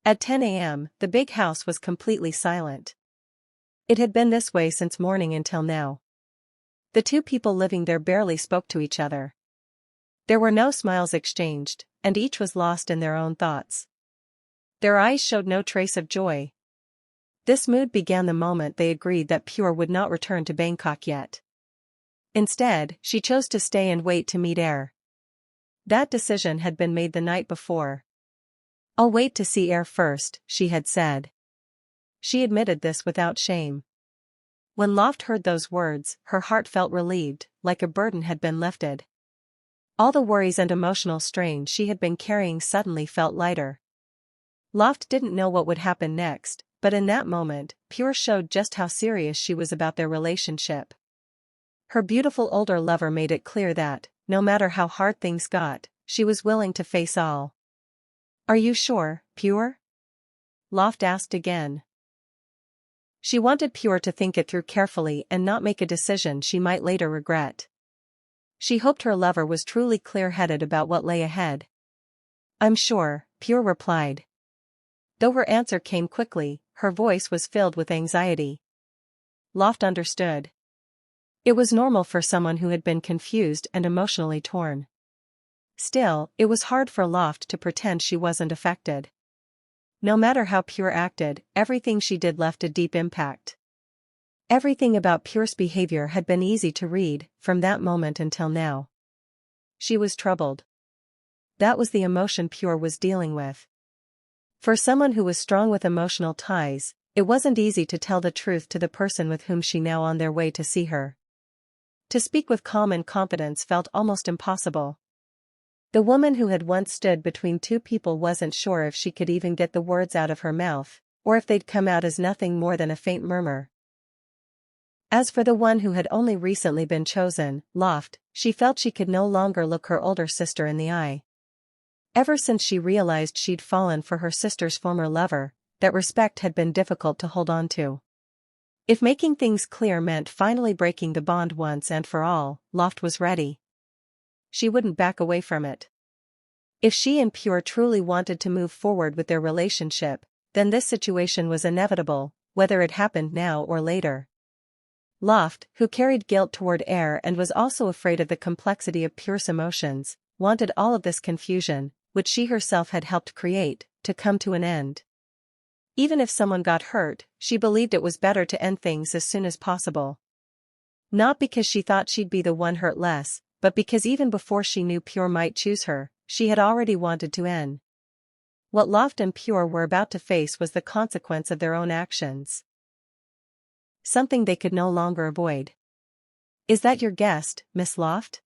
At 10 a.m., the big house was completely silent. It had been this way since morning until now. The two people living there barely spoke to each other. There were no smiles exchanged, and each was lost in their own thoughts. Their eyes showed no trace of joy. This mood began the moment they agreed that Pure would not return to Bangkok yet. Instead, she chose to stay and wait to meet Air. That decision had been made the night before. "I'll wait to see Air first," she had said. She admitted this without shame. When Loft heard those words, her heart felt relieved, like a burden had been lifted. All the worries and emotional strain she had been carrying suddenly felt lighter. Loft didn't know what would happen next, but in that moment, Pure showed just how serious she was about their relationship. Her beautiful older lover made it clear that, no matter how hard things got, she was willing to face all. "Are you sure, Pure?" Loft asked again. She wanted Pure to think it through carefully and not make a decision she might later regret. She hoped her lover was truly clear-headed about what lay ahead. "I'm sure," Pure replied. Though her answer came quickly, her voice was filled with anxiety. Loft understood. It was normal for someone who had been confused and emotionally torn. Still, it was hard for Loft to pretend she wasn't affected. No matter how Pure acted, everything she did left a deep impact. Everything about Pure's behavior had been easy to read, from that moment until now. She was troubled. That was the emotion Pure was dealing with. For someone who was strong with emotional ties, it wasn't easy to tell the truth to the person with whom she now on their way to see her. To speak with calm and confidence felt almost impossible. The woman who had once stood between two people wasn't sure if she could even get the words out of her mouth, or if they'd come out as nothing more than a faint murmur. As for the one who had only recently been chosen, Loft, she felt she could no longer look her older sister in the eye. Ever since she realized she'd fallen for her sister's former lover, that respect had been difficult to hold on to. If making things clear meant finally breaking the bond once and for all, Loft was ready. She wouldn't back away from it. If she and Pure truly wanted to move forward with their relationship, then this situation was inevitable, whether it happened now or later. Loft, who carried guilt toward Air and was also afraid of the complexity of Pure's emotions, wanted all of this confusion, which she herself had helped create, to come to an end. Even if someone got hurt, she believed it was better to end things as soon as possible. Not because she thought she'd be the one hurt less, but because even before she knew Pure might choose her, she had already wanted to end. What Loft and Pure were about to face was the consequence of their own actions. Something they could no longer avoid. "Is that your guest, Miss Loft?"